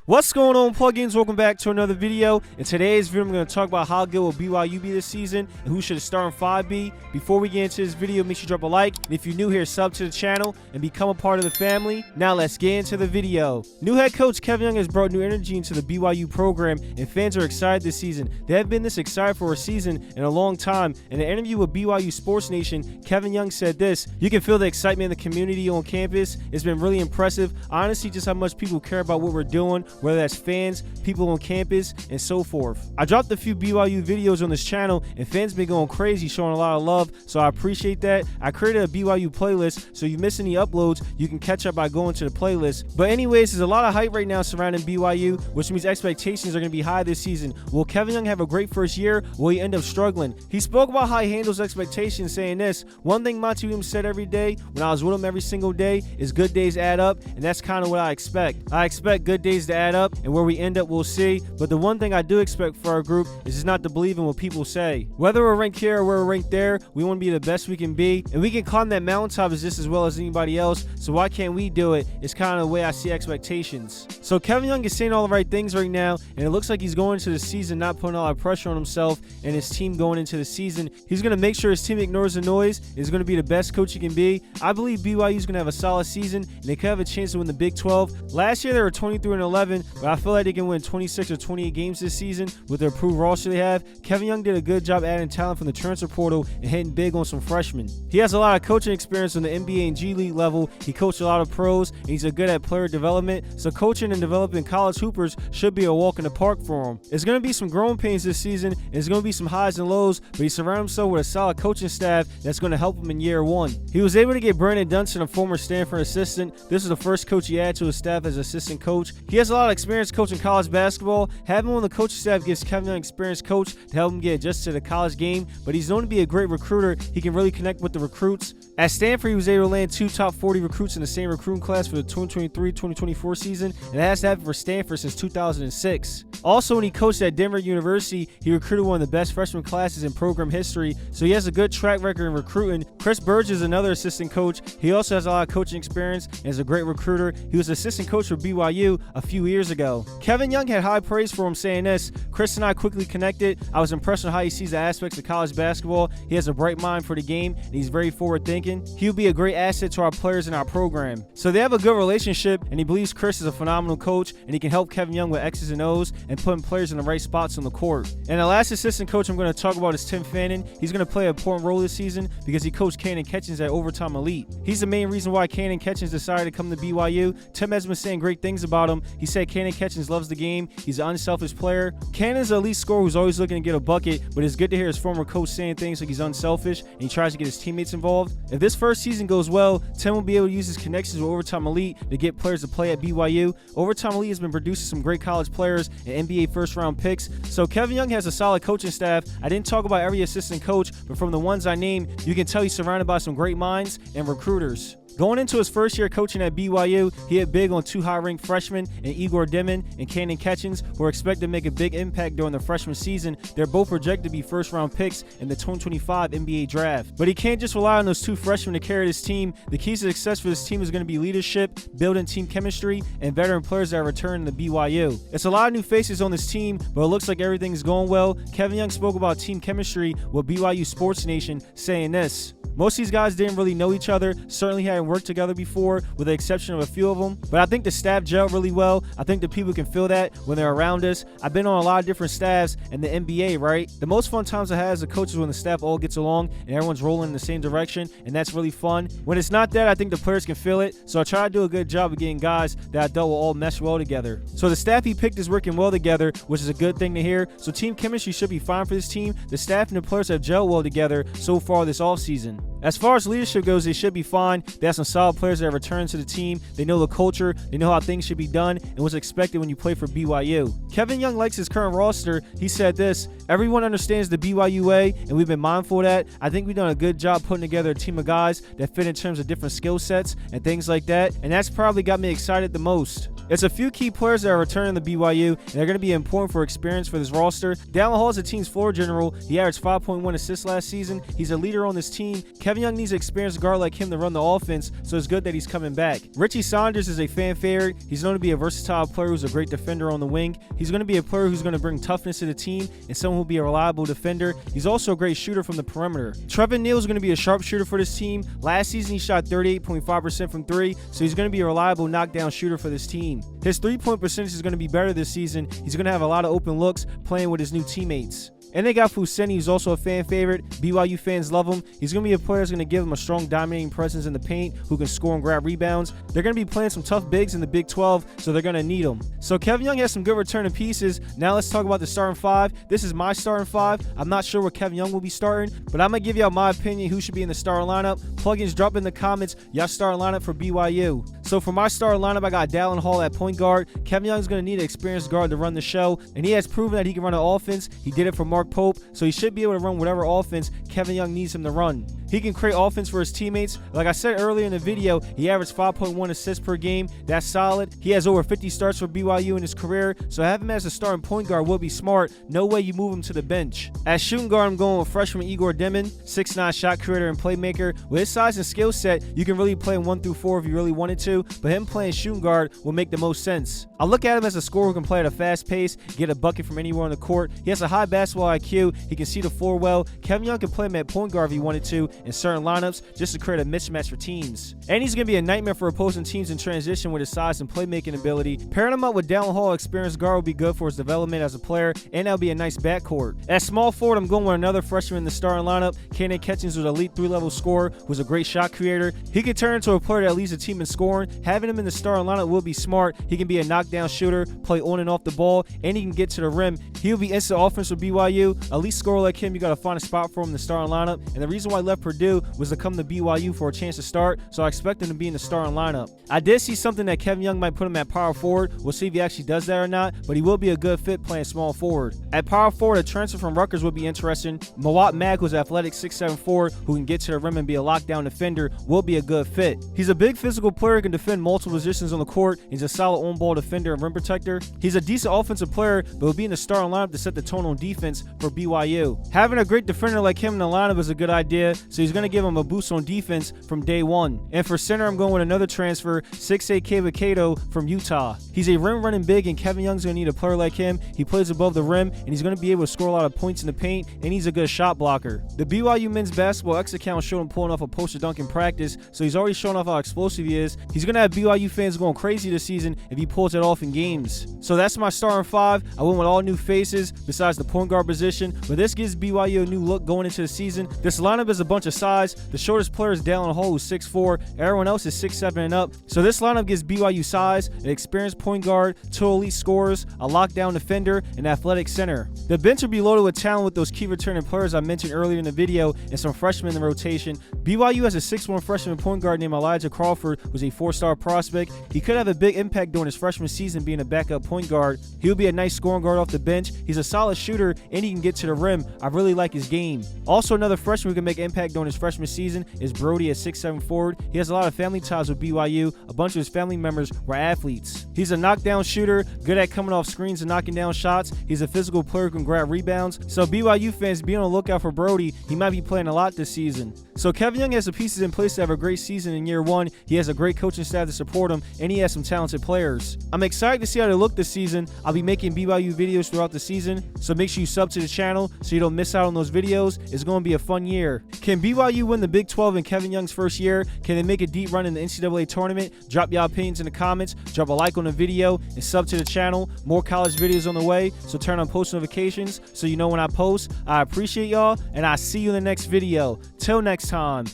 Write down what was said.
What's going on, plugins? Welcome back to another video. In today's video, I'm going to talk about how good will BYU be this season and who should start in 5B. Before we get into this video, make sure you drop a like. And if you're new here, sub to the channel and become a part of the family. Now let's get into the video. New head coach Kevin Young has brought new energy into the BYU program, and fans are excited this season. They haven't been this excited for a season in a long time. In an interview with BYU Sports Nation, Kevin Young said this: "You can feel the excitement in the community on campus. It's been really impressive. Honestly, just how much people care about what we're doing, whether that's fans, people on campus, and so forth." I dropped a few BYU videos on this channel, and fans been going crazy, showing a lot of love, so I appreciate that. I created a BYU playlist, so if you miss any uploads, you can catch up by going to the playlist. But anyways, there's a lot of hype right now surrounding BYU, which means expectations are going to be high this season. Will Kevin Young have a great first year? Will he end up struggling? He spoke about how he handles expectations, saying this: "One thing Monty Williams said every day when I was with him every single day is good days add up, and that's kind of what I expect. I expect good days to add up, and where we end up, we'll see. But the one thing I do expect for our group is just not to believe in what people say. Whether we're ranked here or we're ranked there, we want to be the best we can be, and we can climb that mountaintop just as well as anybody else, so why can't we do it?" It's kind of the way I see expectations. So Kevin Young is saying all the right things right now, and it looks like he's going into the season not putting a lot of pressure on himself and his team going into the season. He's going to make sure his team ignores the noise. He's going to be the best coach he can be. I believe BYU is going to have a solid season, and they could have a chance to win the Big 12. Last year they were 23-11, but I feel like they can win 26 or 28 games this season with the improved roster they have. Kevin Young did a good job adding talent from the transfer portal and hitting big on some freshmen. He has a lot of coaching experience on the NBA and G League level. He coached a lot of pros, and he's good at player development, so coaching and developing college hoopers should be a walk in the park for him. It's going to be some growing pains this season, and it's going to be some highs and lows, but he surrounded himself with a solid coaching staff that's going to help him in year one. He was able to get Brandon Dunson, a former Stanford assistant. This is the first coach he added to his staff as assistant coach. He has a lot of experience coaching college basketball. Having him on the coaching staff gives Kevin Young an experienced coach to help him get adjusted to the college game, but he's known to be a great recruiter. He can really connect with the recruits. At Stanford, he was able to land 2 top 40 recruits in the same recruiting class for the 2023-2024 season, and that has happened for Stanford since 2006. Also, when he coached at Denver University, he recruited one of the best freshman classes in program history, so he has a good track record in recruiting. Chris Burge is another assistant coach. He also has a lot of coaching experience and is a great recruiter. He was assistant coach for BYU a few years ago. Kevin Young had high praise for him, saying this: "Chris and I quickly connected. I was impressed with how he sees the aspects of college basketball. He has a bright mind for the game, and he's very forward thinking. He'll be a great asset to our players in our program." So they have a good relationship, and he believes Chris is a phenomenal coach, and he can help Kevin Young with X's and O's and putting players in the right spots on the court. And the last assistant coach I'm going to talk about is Tim Fannin. He's going to play an important role this season because he coached Cannon Catchings at Overtime Elite. He's the main reason why Cannon Catchings decided to come to BYU. Tim has been saying great things about him. He said Cannon Catchings loves the game. He's an unselfish player. Cannon's an elite scorer who's always looking to get a bucket, but it's good to hear his former coach saying things like he's unselfish and he tries to get his teammates involved. If this first season goes well, Tim will be able to use his connections with Overtime Elite to get players to play at BYU. Overtime Elite has been producing some great college players and NBA first-round picks, so Kevin Young has a solid coaching staff. I didn't talk about every assistant coach, but from the ones I named, you can tell he's surrounded by some great minds and recruiters. Going into his first year coaching at BYU, he hit big on 2 high-ranked freshmen in Igor Dimon and Cannon Catchings, who are expected to make a big impact during the freshman season. They're both projected to be first-round picks in the 2025 NBA draft. But he can't just rely on those 2 freshmen to carry his team. The keys to success for this team is going to be leadership, building team chemistry, and veteran players that are returning to BYU. It's a lot of new faces on this team, but it looks like everything's going well. Kevin Young spoke about team chemistry with BYU Sports Nation, saying this: "Most of these guys didn't really know each other, certainly hadn't worked together before, with the exception of a few of them. But I think the staff gelled really well. I think the people can feel that when they're around us. I've been on a lot of different staffs in the NBA, right? The most fun times I have as a coach is when the staff all gets along and everyone's rolling in the same direction, and that's really fun. When it's not that, I think the players can feel it. So I try to do a good job of getting guys that I dealt will all mesh well together." So the staff he picked is working well together, which is a good thing to hear. So team chemistry should be fine for this team. The staff and the players have gelled well together so far this offseason. As far as leadership goes, they should be fine. They have some solid players that have returned to the team. They know the culture. They know how things should be done and what's expected when you play for BYU. Kevin Young likes his current roster. He said this: "Everyone understands the BYU way, and we've been mindful of that. I think we've done a good job putting together a team of guys that fit in terms of different skill sets and things like that, and that's probably got me excited the most." It's a few key players that are returning to BYU, and they're going to be important for experience for this roster. Dallin Hall is the team's floor general. He averaged 5.1 assists last season. He's a leader on this team. Kevin Young needs an experienced guard like him to run the offense, so it's good that he's coming back. Richie Saunders is a fan favorite. He's known to be a versatile player who's a great defender on the wing. He's going to be a player who's going to bring toughness to the team and someone who'll be a reliable defender. He's also a great shooter from the perimeter. Trevin Neal is going to be a sharpshooter for this team. Last season, he shot 38.5% from three, so he's going to be a reliable knockdown shooter for this team. His three-point percentage is going to be better this season. He's going to have a lot of open looks playing with his new teammates. And they got Fuseni, who's also a fan favorite. BYU fans love him. He's going to be a player that's going to give them a strong dominating presence in the paint who can score and grab rebounds. They're going to be playing some tough bigs in the Big 12, so they're going to need them. So Kevin Young has some good returning pieces. Now let's talk about the starting five. This is my starting five. I'm not sure what Kevin Young will be starting, but I'm going to give y'all my opinion who should be in the starting lineup. Plugins, drop in the comments y'all starting lineup for BYU. So for my starting lineup, I got Dallin Hall at point guard. Kevin Young's going to need an experienced guard to run the show, and he has proven that he can run an offense. He did it for Mark Pope, so he should be able to run whatever offense Kevin Young needs him to run. He can create offense for his teammates. Like I said earlier in the video, he averaged 5.1 assists per game. That's solid. He has over 50 starts for BYU in his career, so having him as a starting point guard will be smart. No way you move him to the bench. As shooting guard, I'm going with freshman Igor Demon, 6'9" shot creator and playmaker. With his size and skill set, you can really play 1 through 4 if you really wanted to, but him playing shooting guard will make the most sense. I look at him as a scorer who can play at a fast pace, get a bucket from anywhere on the court. He has a high basketball IQ. He can see the floor well. Kevin Young can play him at point guard if he wanted to in certain lineups just to create a mismatch for teams. And he's going to be a nightmare for opposing teams in transition with his size and playmaking ability. Pairing him up with Dallin Hall, experienced guard, will be good for his development as a player, and that'll be a nice backcourt. At small forward, I'm going with another freshman in the starting lineup. Kenan Catchings was an elite 3-level scorer, who's a great shot creator. He can turn into a player that leads the team in scoring. Having him in the starting lineup will be smart. He can be a knockdown shooter, play on and off the ball, and he can get to the rim. He'll be instant offense for BYU. Elite scorer like him, you got to find a spot for him in the starting lineup. And the reason why I left Purdue was to come to BYU for a chance to start, so I expect him to be in the starting lineup. I did see something that Kevin Young might put him at power forward. We'll see if he actually does that or not, but he will be a good fit playing small forward. At power forward, a transfer from Rutgers would be interesting. Mawat Mag, who's athletic 6'7" forward who can get to the rim and be a lockdown defender, will be a good fit. He's a big physical player who can defend multiple positions on the court. He's a solid on-ball defender and rim protector. He's a decent offensive player, but will be in the starting lineup to set the tone on defense for BYU. Having a great defender like him in the lineup is a good idea, so he's going to give him a boost on defense from day one. And for center, I'm going with another transfer, 6'8" Kevin from Utah. He's a rim running big, and Kevin Young's going to need a player like him. He plays above the rim, and he's going to be able to score a lot of points in the paint, and he's a good shot blocker. The BYU men's basketball X account showed him pulling off a poster dunk in practice, so he's already shown off how explosive he is. He's going to have BYU fans going crazy this season if he pulls it off in games. So that's my starting five. I went with all new faces besides the point guard position, but this gives BYU a new look going into the season. This lineup is a bunch of size. The shortest player is Dallin Hall, who's 6'4". Everyone else is 6'7" and up. So this lineup gives BYU size, an experienced point guard, 2 elite scorers, a lockdown defender, and athletic center. The bench will be loaded with talent with those key returning players I mentioned earlier in the video and some freshmen in the rotation. BYU has a 6'1" freshman point guard named Elijah Crawford, who's a 4-star prospect. He could have a big impact during his freshman season being a backup point guard. He'll be a nice scoring guard off the bench. He's a solid shooter, and he can get to the rim. I really like his game. Also, another freshman who can make an impact during his freshman season is Brody at 6'7" forward. He has a lot of family ties with BYU. A bunch of his family members were athletes. He's a knockdown shooter, good at coming off screens and knocking down shots. He's a physical player who can grab rebounds. So BYU fans, be on the lookout for Brody. He might be playing a lot this season. So Kevin Young has the pieces in place to have a great season in year one. He has a great coaching staff to support him, and he has some talented players. I'm excited to see how they look this season. I'll be making BYU videos throughout the season, so make sure you sub to the channel so you don't miss out on those videos. It's going to be a fun year. Can BYU win the Big 12 in Kevin Young's first year? Can they make a deep run in the NCAA tournament? Drop your opinions in the comments, drop a like on the video, and sub to the channel. More college videos on the way, so turn on post notifications so you know when I post. I appreciate y'all, and I'll see you in the next video. Till next time.